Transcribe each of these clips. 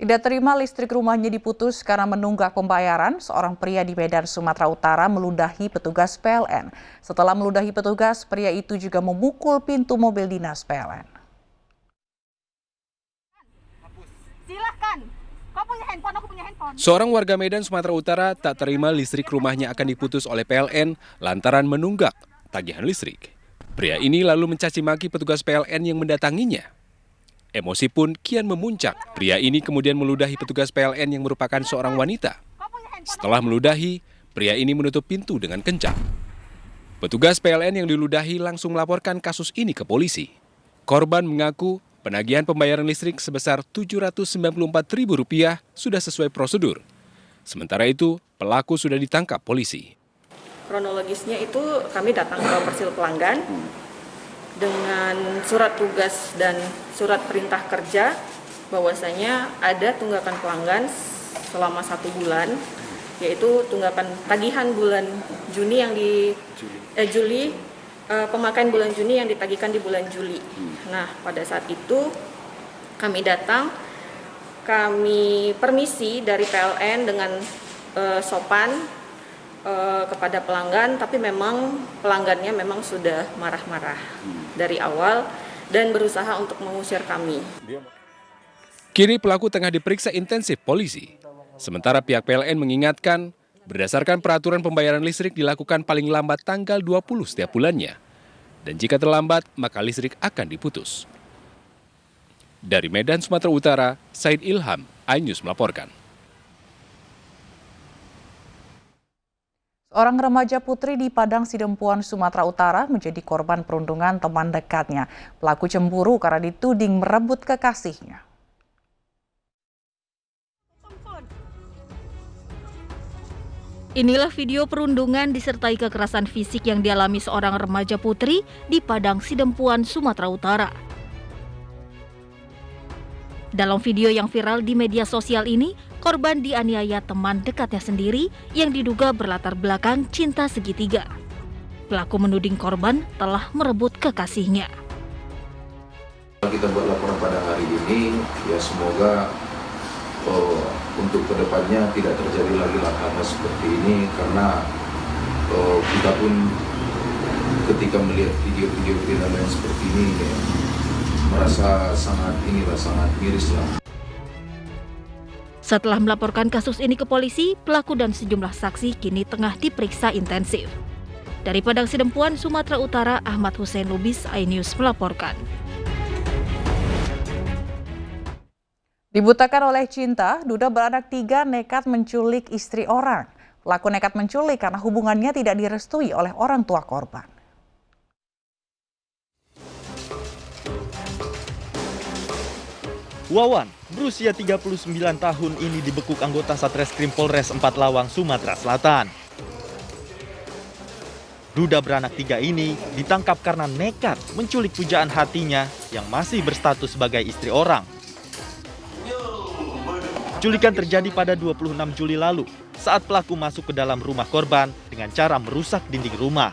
Tidak terima listrik rumahnya diputus karena menunggak pembayaran, seorang pria di Medan, Sumatera Utara meludahi petugas PLN. Setelah meludahi petugas, pria itu juga memukul pintu mobil dinas PLN. Silahkan, kau punya handphone, aku punya handphone. Seorang warga Medan, Sumatera Utara tak terima listrik rumahnya akan diputus oleh PLN lantaran menunggak tagihan listrik. Pria ini lalu mencaci maki petugas PLN yang mendatanginya. Emosi pun kian memuncak. Pria ini kemudian meludahi petugas PLN yang merupakan seorang wanita. Setelah meludahi, pria ini menutup pintu dengan kencang. Petugas PLN yang diludahi langsung melaporkan kasus ini ke polisi. Korban mengaku penagihan pembayaran listrik sebesar Rp794.000 sudah sesuai prosedur. Sementara itu, pelaku sudah ditangkap polisi. Kronologisnya itu kami datang ke Persil Pelanggan dengan surat tugas dan surat perintah kerja bahwasanya ada tunggakan pelanggan selama 1 bulan, yaitu tunggakan tagihan bulan Juni yang pemakaian bulan Juni yang ditagihkan di bulan Juli. Nah, pada saat itu kami datang, kami permisi dari PLN dengan sopan kepada pelanggan, tapi memang pelanggannya memang sudah marah-marah dari awal dan berusaha untuk mengusir kami. Kini pelaku tengah diperiksa intensif polisi. Sementara pihak PLN mengingatkan, berdasarkan peraturan pembayaran listrik dilakukan paling lambat tanggal 20 setiap bulannya. Dan jika terlambat, maka listrik akan diputus. Dari Medan, Sumatera Utara, Said Ilham, iNews melaporkan. Seorang remaja putri di Padang Sidempuan, Sumatera Utara menjadi korban perundungan teman dekatnya. Pelaku cemburu karena dituding merebut kekasihnya. Inilah video perundungan disertai kekerasan fisik yang dialami seorang remaja putri di Padang Sidempuan, Sumatera Utara. Dalam video yang viral di media sosial ini, korban dianiaya teman dekatnya sendiri yang diduga berlatar belakang cinta segitiga. Pelaku menuding korban telah merebut kekasihnya. Kita buat laporan pada hari ini, ya semoga untuk kedepannya tidak terjadi lagi hal seperti ini, karena kita pun ketika melihat video-video kriminal yang seperti ini ya, merasa sangat miris lah. Setelah melaporkan kasus ini ke polisi, pelaku dan sejumlah saksi kini tengah diperiksa intensif. Dari Padang Sidempuan, Sumatera Utara, Ahmad Hussein Lubis, iNews melaporkan. Dibutakan oleh cinta, duda beranak 3 nekat menculik istri orang. Pelaku nekat menculik karena hubungannya tidak direstui oleh orang tua korban. Wawan, berusia 39 tahun ini dibekuk anggota Satreskrim Polres 4 Lawang, Sumatera Selatan. Duda beranak 3 ini ditangkap karena nekat menculik pujaan hatinya yang masih berstatus sebagai istri orang. Culikan terjadi pada 26 Juli lalu saat pelaku masuk ke dalam rumah korban dengan cara merusak dinding rumah.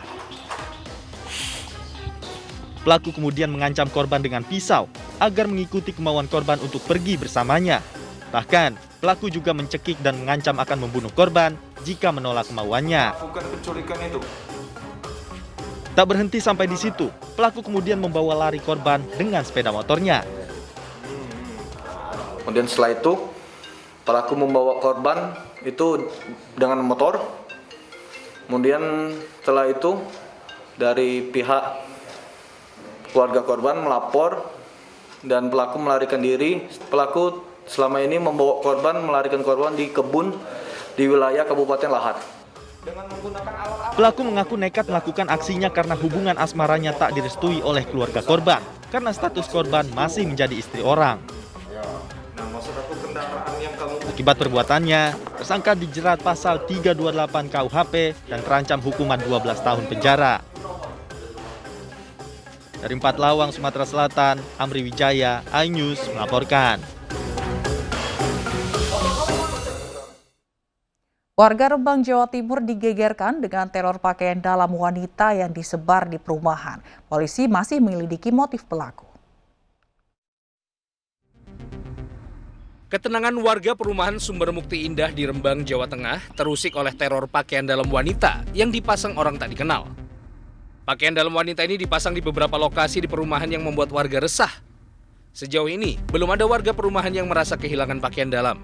Pelaku kemudian mengancam korban dengan pisau agar mengikuti kemauan korban untuk pergi bersamanya. Bahkan, pelaku juga mencekik dan mengancam akan membunuh korban jika menolak kemauannya. Bukan penculikan itu. Tak berhenti sampai di situ, pelaku kemudian membawa lari korban dengan sepeda motornya. Kemudian setelah itu, pelaku membawa korban itu dengan motor. Kemudian setelah itu, dari pihak keluarga korban melapor dan pelaku melarikan diri. Pelaku selama ini membawa korban, melarikan korban di kebun di wilayah Kabupaten Lahat. Pelaku mengaku nekat melakukan aksinya karena hubungan asmaranya tak direstui oleh keluarga korban karena status korban masih menjadi istri orang. Akibat perbuatannya, tersangka dijerat pasal 328 KUHP dan terancam hukuman 12 tahun penjara. Dari 4 Lawang, Sumatera Selatan, Amri Wijaya, iNews melaporkan. Warga Rembang, Jawa Timur digegerkan dengan teror pakaian dalam wanita yang disebar di perumahan. Polisi masih menyelidiki motif pelaku. Ketenangan warga perumahan Sumber Mukti Indah di Rembang, Jawa Tengah terusik oleh teror pakaian dalam wanita yang dipasang orang tak dikenal. Pakaian dalam wanita ini dipasang di beberapa lokasi di perumahan yang membuat warga resah. Sejauh ini, belum ada warga perumahan yang merasa kehilangan pakaian dalam.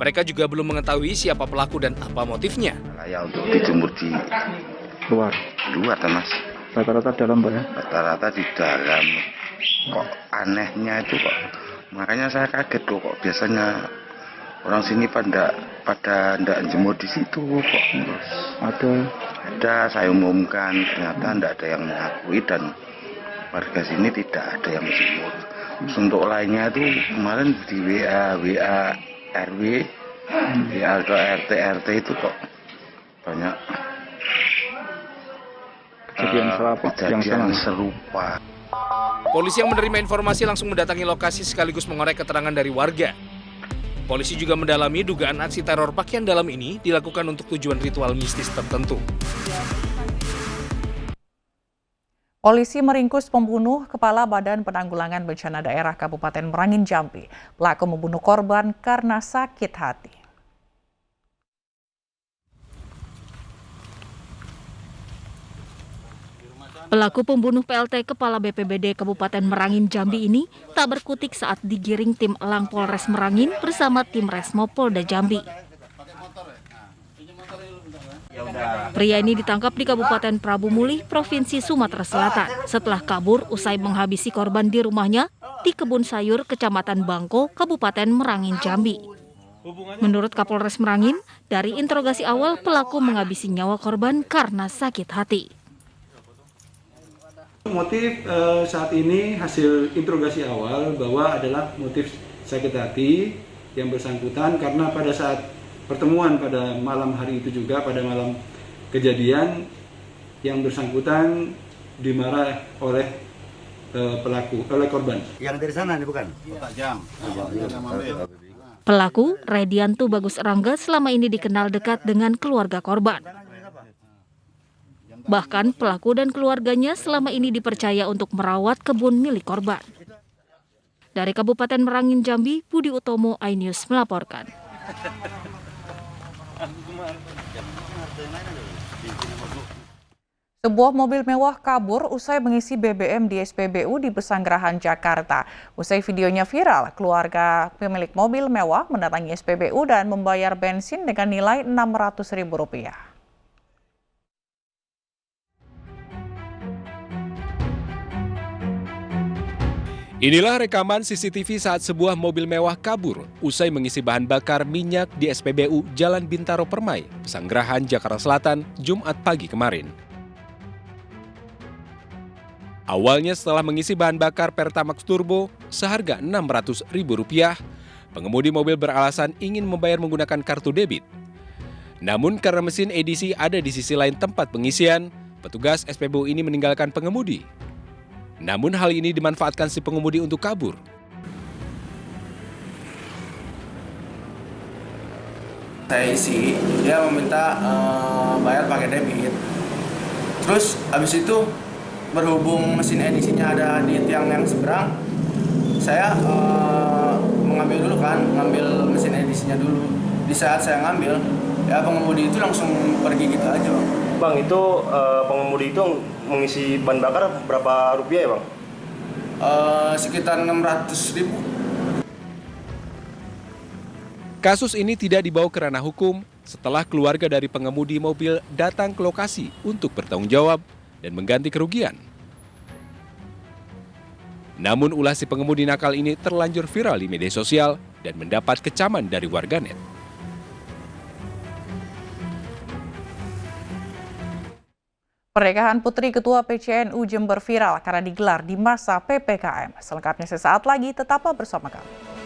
Mereka juga belum mengetahui siapa pelaku dan apa motifnya. Layak untuk dijemur di luar, Mas. Rata-rata dalam, Pak ya? Rata-rata di dalam. Kok anehnya itu kok. Makanya saya kaget kok biasanya orang sini pada ndak jemur di situ kok. Ada saya umumkan, ternyata ndak ada yang mengakui dan warga sini tidak ada yang jemur. Untuk lainnya itu kemarin di WA RW, WA atau RT itu kok banyak kejadian serupa. Polisi yang menerima informasi langsung mendatangi lokasi sekaligus mengorek keterangan dari warga. Polisi juga mendalami dugaan aksi teror pakaian dalam ini dilakukan untuk tujuan ritual mistis tertentu. Polisi meringkus pembunuh Kepala Badan Penanggulangan Bencana Daerah Kabupaten Merangin Jambi. Pelaku membunuh korban karena sakit hati. Pelaku pembunuh PLT Kepala BPBD Kabupaten Merangin Jambi ini tak berkutik saat digiring tim Elang Polres Merangin bersama tim Resmo Polda Jambi. Pria ini ditangkap di Kabupaten Prabu Mulih, Provinsi Sumatera Selatan setelah kabur usai menghabisi korban di rumahnya di Kebun Sayur, Kecamatan Bangko, Kabupaten Merangin Jambi. Menurut Kapolres Merangin, dari interogasi awal pelaku menghabisi nyawa korban karena sakit hati. Motif saat ini hasil interogasi awal bahwa adalah motif sakit hati yang bersangkutan karena pada saat pertemuan pada malam hari itu juga pada malam kejadian yang bersangkutan dimarah oleh oleh korban. Yang dari sana nih bukan? Pelaku, Redianto Bagus Rangga, selama ini dikenal dekat dengan keluarga korban. Bahkan pelaku dan keluarganya selama ini dipercaya untuk merawat kebun milik korban. Dari Kabupaten Merangin Jambi, Budi Utomo, iNews melaporkan. Sebuah mobil mewah kabur usai mengisi BBM di SPBU di Pesanggerahan, Jakarta. Usai videonya viral, keluarga pemilik mobil mewah mendatangi SPBU dan membayar bensin dengan nilai Rp600.000. Inilah rekaman CCTV saat sebuah mobil mewah kabur usai mengisi bahan bakar minyak di SPBU Jalan Bintaro Permai, Pesanggerahan, Jakarta Selatan, Jumat pagi kemarin. Awalnya setelah mengisi bahan bakar Pertamax Turbo seharga Rp600.000, pengemudi mobil beralasan ingin membayar menggunakan kartu debit. Namun karena mesin edisi ada di sisi lain tempat pengisian, petugas SPBU ini meninggalkan pengemudi. Namun hal ini dimanfaatkan si pengemudi untuk kabur. Saya isi, dia meminta bayar pakai debit. Terus habis itu berhubung mesin edisinya ada di tiang yang seberang, saya mengambil dulu kan, mengambil mesin edisinya dulu. Di saat saya ngambil, ya pengemudi itu langsung pergi gitu aja, Bang. Bang, itu pengemudi itu mengisi bahan bakar berapa rupiah ya, Bang? Sekitar 600.000. Kasus ini tidak dibawa ke ranah hukum setelah keluarga dari pengemudi mobil datang ke lokasi untuk bertanggung jawab dan mengganti kerugian. Namun ulah si pengemudi nakal ini terlanjur viral di media sosial dan mendapat kecaman dari warganet. Pernikahan Putri Ketua PCNU Jember viral karena digelar di masa PPKM. Selengkapnya sesaat lagi, tetaplah bersama kami.